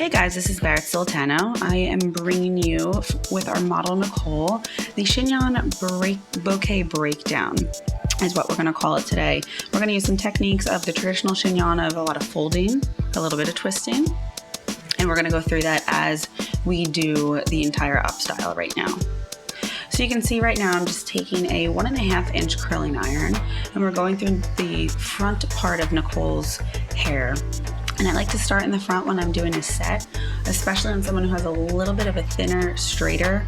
Hey guys, this is Barrett Soltano. I am bringing you, with our model Nicole, the chignon bouquet breakdown is what we're going to call it today. We're going to use some techniques of the traditional chignon of a lot of folding, a little bit of twisting, and we're going to go through that as we do the entire up style right now. So you can see right now I'm just taking a 1.5 inch curling iron and we're going through the front part of Nicole's hair. And I like to start in the front when I'm doing a set, especially on someone who has a little bit of a thinner, straighter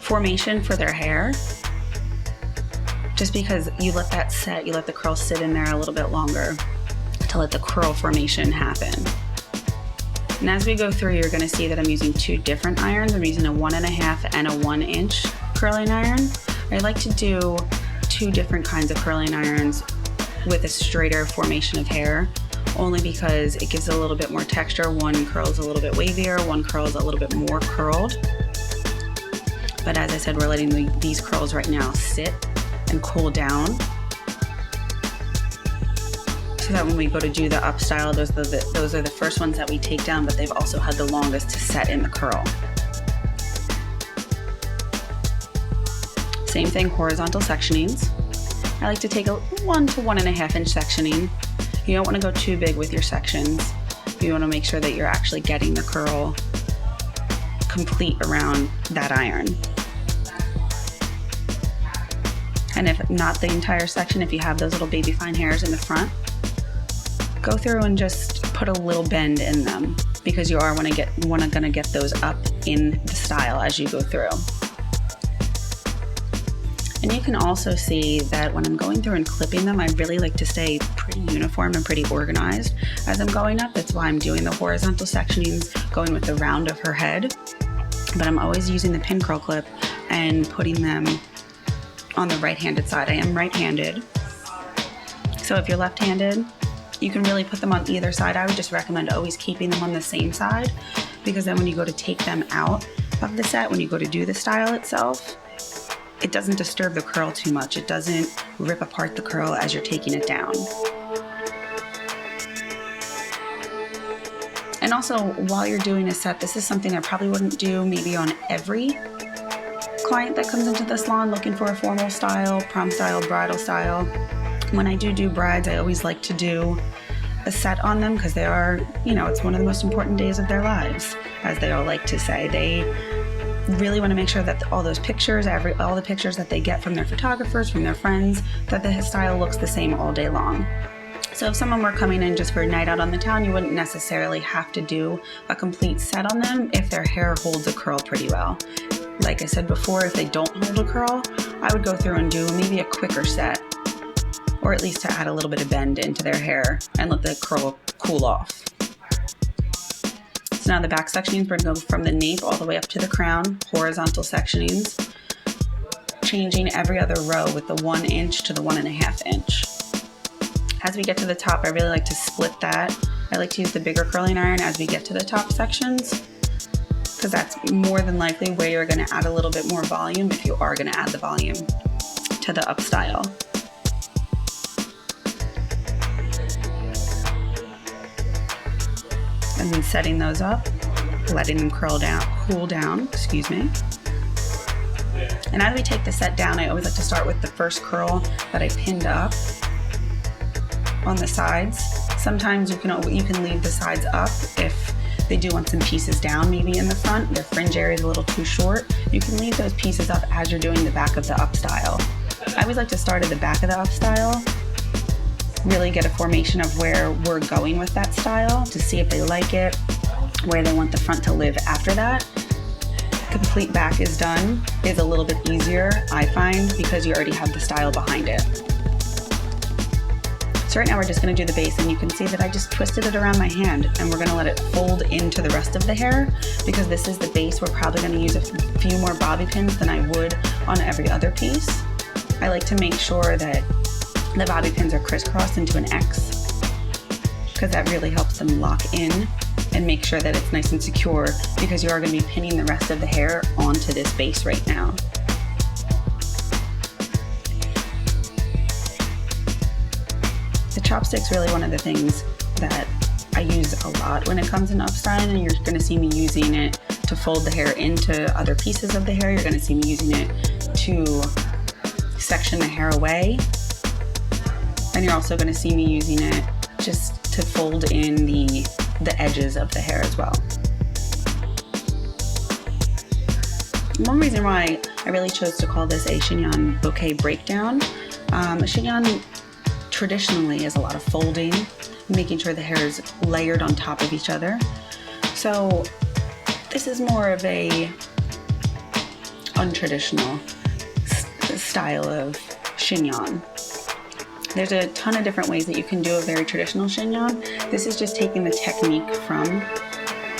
formation for their hair. Just because you let that set, you let the curl sit in there a little bit longer to let the curl formation happen. And as we go through, you're going to see that I'm using two different irons. I'm using a 1.5 and a 1 inch curling iron. I like to do two different kinds of curling irons with a straighter formation of hair, only because it gives a little bit more texture. One curls a little bit wavier, one curls a little bit more curled. But as I said, we're letting these curls right now sit and cool down, so that when we go to do the up style, those are the first ones that we take down, but they've also had the longest to set in the curl. Same thing, horizontal sectionings. I like to take a 1 to 1.5 inch sectioning. You don't want to go too big with your sections. You want to make sure that you're actually getting the curl complete around that iron. And if not the entire section, if you have those little baby fine hairs in the front, go through and just put a little bend in them, because you are gonna get those up in the style as you go through. And you can also see that when I'm going through and clipping them, I really like to stay pretty uniform and pretty organized as I'm going up. That's why I'm doing the horizontal sectionings, going with the round of her head. But I'm always using the pin curl clip and putting them on the right-handed side. I am right-handed. So if you're left-handed, you can really put them on either side. I would just recommend always keeping them on the same side, because then when you go to take them out of the set, when you go to do the style itself, it doesn't disturb the curl too much. It doesn't rip apart the curl as you're taking it down. And also, while you're doing a set, this is something I probably wouldn't do maybe on every client that comes into the salon looking for a formal style, prom style, bridal style. When I do brides, I always like to do a set on them, because they are, it's one of the most important days of their lives, as they all like to say. They really want to make sure that all those pictures, all the pictures that they get from their photographers, from their friends, that the style looks the same all day long. So if someone were coming in just for a night out on the town, you wouldn't necessarily have to do a complete set on them if their hair holds a curl pretty well. Like I said before, if they don't hold a curl, I would go through and do maybe a quicker set, or at least to add a little bit of bend into their hair and let the curl cool off. So now the back sectionings, we're going to go from the nape all the way up to the crown, horizontal sectionings, changing every other row with the 1 inch to the 1.5 inch. As we get to the top, I really like to split that. I like to use the bigger curling iron as we get to the top sections, because that's more than likely where you're going to add a little bit more volume, if you are going to add the volume to the up style. And then setting those up, letting them cool down, excuse me. And as we take the set down, I always like to start with the first curl that I pinned up on the sides. Sometimes you can leave the sides up if they do want some pieces down, maybe in the front. Their fringe area is a little too short. You can leave those pieces up as you're doing the back of the up style. I always like to start at the back of the up style, really get a formation of where we're going with that style to see if they like it, where they want the front to live after that. Complete back is done is a little bit easier, I find, because you already have the style behind it. So right now we're just going to do the base, and you can see that I just twisted it around my hand, and we're going to let it fold into the rest of the hair, because this is the base. We're probably going to use a few more bobby pins than I would on every other piece. I like to make sure that the bobby pins are crisscrossed into an X, because that really helps them lock in and make sure that it's nice and secure, because you are going to be pinning the rest of the hair onto this base right now. The chopstick's really one of the things that I use a lot when it comes to up styling, and you're going to see me using it to fold the hair into other pieces of the hair. You're going to see me using it to section the hair away, and you're also going to see me using it just to fold in the edges of the hair as well. One reason why I really chose to call this a chignon bouquet breakdown, a chignon traditionally is a lot of folding, making sure the hair is layered on top of each other. So this is more of a untraditional style of chignon. There's a ton of different ways that you can do a very traditional chignon. This is just taking the technique from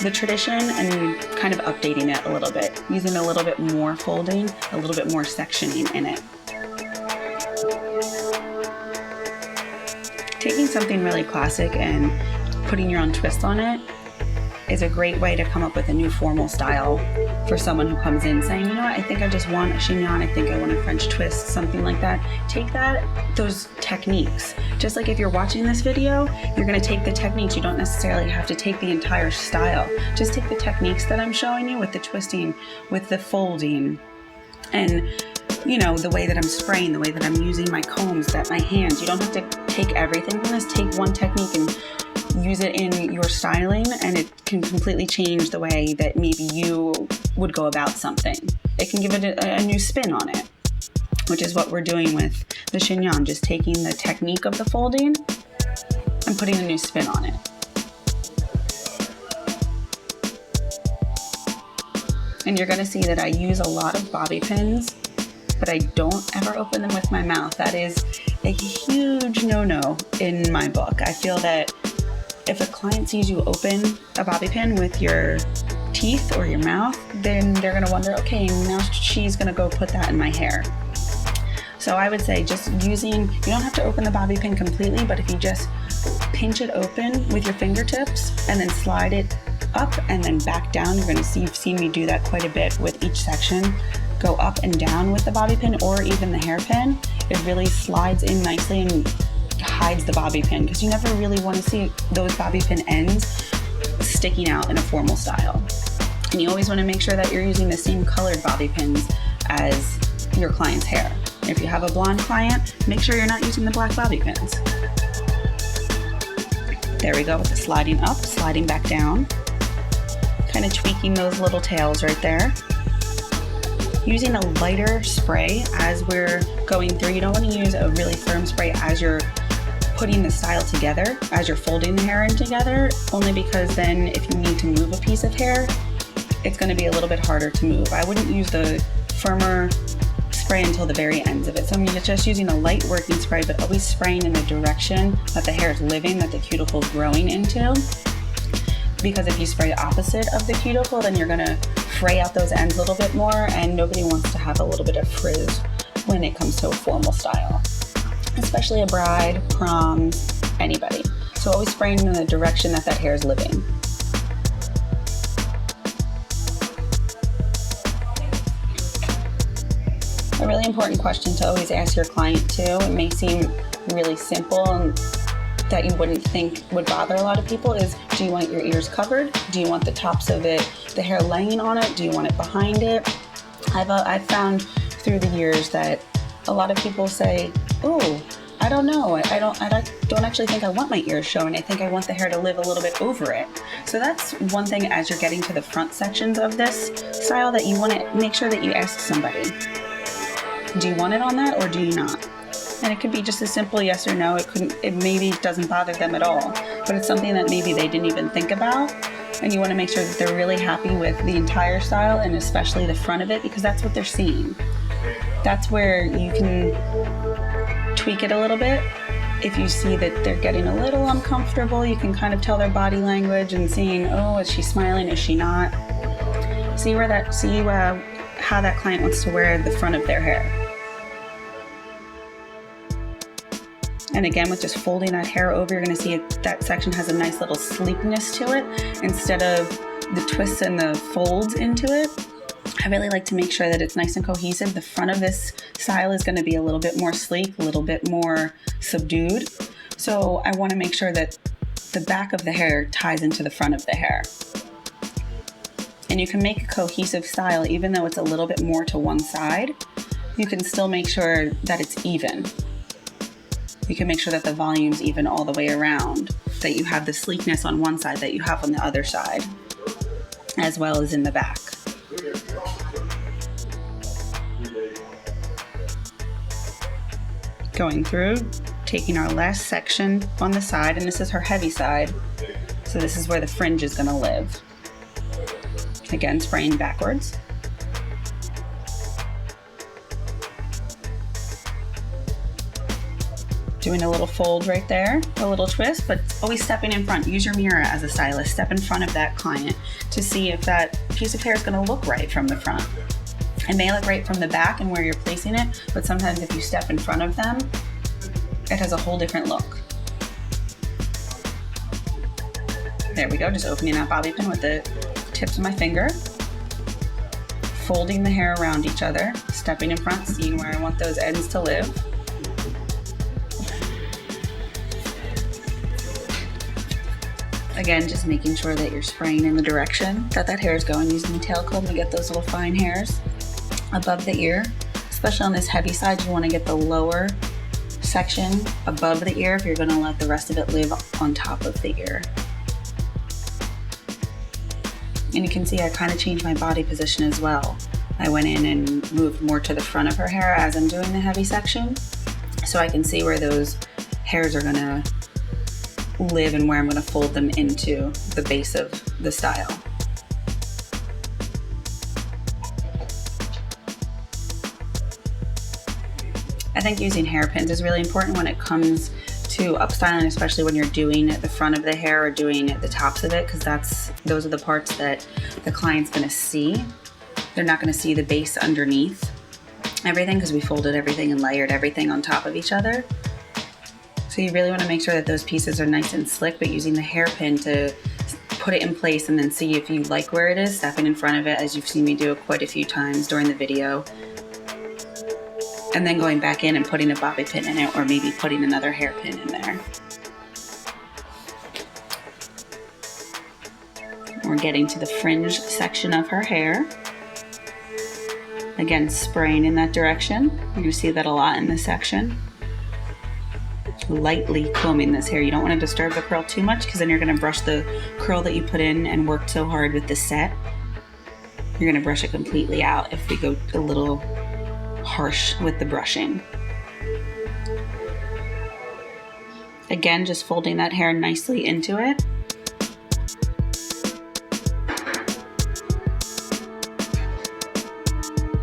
the tradition and kind of updating it a little bit, using a little bit more folding, a little bit more sectioning in it. Taking something really classic and putting your own twist on it is a great way to come up with a new formal style for someone who comes in saying, you know what, I think I just want a chignon, I think I want a French twist, something like that. Take those techniques. Just like if you're watching this video, you're going to take the techniques. You don't necessarily have to take the entire style. Just take the techniques that I'm showing you with the twisting, with the folding, and you know, the way that I'm spraying, the way that I'm using my combs, my hands. You don't have to take everything from this. Take one technique and use it in your styling, and it can completely change the way that maybe you would go about something. It can give it a new spin on it, which is what we're doing with the chignon, just taking the technique of the folding and putting a new spin on it. And you're going to see that I use a lot of bobby pins, but I don't ever open them with my mouth. That is a huge no-no in my book. I feel that if a client sees you open a bobby pin with your teeth or your mouth, then they're going to wonder, okay, now she's going to go put that in my hair. So I would say just using, you don't have to open the bobby pin completely, but if you just pinch it open with your fingertips and then slide it up and then back down, you're going to see, you've seen me do that quite a bit with each section. Go up and down with the bobby pin or even the hairpin. It really slides in nicely and hides the bobby pin, because you never really want to see those bobby pin ends sticking out in a formal style. And you always want to make sure that you're using the same colored bobby pins as your client's hair. If you have a blonde client, make sure you're not using the black bobby pins. There we go with the sliding up, sliding back down, kind of tweaking those little tails right there. Using a lighter spray as we're going through. You don't want to use a really firm spray as you're putting the style together, as you're folding the hair in together, only because then if you need to move a piece of hair, it's going to be a little bit harder to move. I wouldn't use the firmer spray until the very ends of it. So I'm just using a light working spray, but always spraying in the direction that the hair is living, that the cuticle is growing into. Because if you spray opposite of the cuticle, then you're going to fray out those ends a little bit more, and nobody wants to have a little bit of frizz when it comes to a formal style, especially a bride, proms, anybody. So always spraying in the direction that hair is living. A really important question to always ask your client too, it may seem really simple and that you wouldn't think would bother a lot of people, is do you want your ears covered? Do you want the tops of it, the hair laying on it? Do you want it behind it? I've found through the years that a lot of people say, oh, I don't know, I don't actually think I want my ears showing. I think I want the hair to live a little bit over it. So that's one thing as you're getting to the front sections of this style that you want to make sure that you ask somebody, do you want it on that or do you not? And it could be just a simple yes or no. It maybe doesn't bother them at all, but it's something that maybe they didn't even think about. And you want to make sure that they're really happy with the entire style and especially the front of it, because that's what they're seeing. That's where you can tweak it a little bit. If you see that they're getting a little uncomfortable, you can kind of tell their body language and seeing, oh, is she smiling? Is she not? See how that client wants to wear the front of their hair. And again, with just folding that hair over, you're going to see that section has a nice little sleekness to it instead of the twists and the folds into it. I really like to make sure that it's nice and cohesive. The front of this style is going to be a little bit more sleek, a little bit more subdued. So I want to make sure that the back of the hair ties into the front of the hair. And you can make a cohesive style even though it's a little bit more to one side. You can still make sure that it's even. You can make sure that the volume's even all the way around, that you have the sleekness on one side that you have on the other side, as well as in the back. Going through, taking our last section on the side, and this is her heavy side, so this is where the fringe is going to live. Again, spraying backwards. Doing a little fold right there, a little twist, but always stepping in front. Use your mirror as a stylist. Step in front of that client to see if that piece of hair is going to look right from the front. It may look right from the back and where you're placing it, but sometimes if you step in front of them, it has a whole different look. There we go, just opening that bobby pin with the tips of my finger, folding the hair around each other, stepping in front, seeing where I want those ends to live. Again, just making sure that you're spraying in the direction that hair is going, using the tail comb to get those little fine hairs above the ear. Especially on this heavy side, you want to get the lower section above the ear if you're going to let the rest of it live on top of the ear. And you can see I kind of changed my body position as well. I went in and moved more to the front of her hair as I'm doing the heavy section, so I can see where those hairs are going to live and where I'm going to fold them into the base of the style. I think using hairpins is really important when it comes to upstyling, especially when you're doing the front of the hair or doing the tops of it, because those are the parts that the client's going to see. They're not going to see the base underneath everything because we folded everything and layered everything on top of each other. So you really want to make sure that those pieces are nice and slick, but using the hairpin to put it in place and then see if you like where it is, stepping in front of it as you've seen me do it quite a few times during the video. And then going back in and putting a bobby pin in it, or maybe putting another hairpin in there. We're getting to the fringe section of her hair. Again, spraying in that direction. You're going to see that a lot in this section. Lightly combing this hair. You don't want to disturb the curl too much because then you're going to brush the curl that you put in and worked so hard with the set. You're going to brush it completely out if we go a little harsh with the brushing. Again, just folding that hair nicely into it.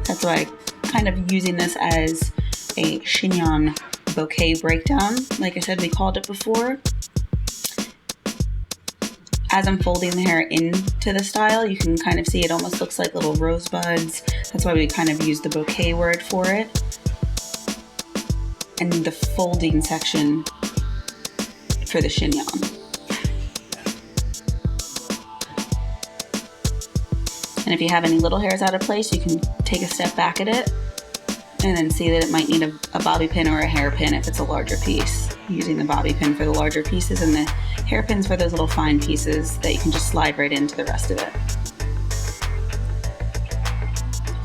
That's why I'm kind of using this as a chignon bouquet breakdown. Like I said, we called it before. As I'm folding the hair into the style, you can kind of see it almost looks like little rosebuds. That's why we kind of use the bouquet word for it. And the folding section for the chignon. And if you have any little hairs out of place, you can take a step back at it and then see that it might need a bobby pin or a hairpin if it's a larger piece. Using the bobby pin for the larger pieces and the hairpins for those little fine pieces that you can just slide right into the rest of it.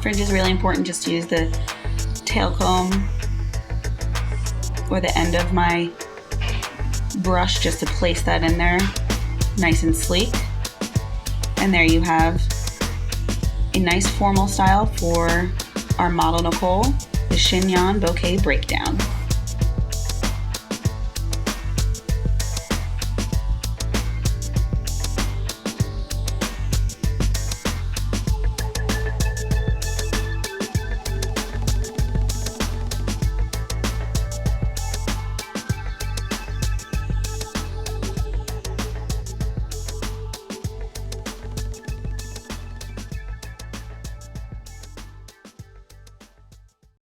Fringe is really important. Just to use the tail comb or the end of my brush just to place that in there nice and sleek. And there you have a nice formal style for our model Nicole, the Chignon Bouquet Breakdown.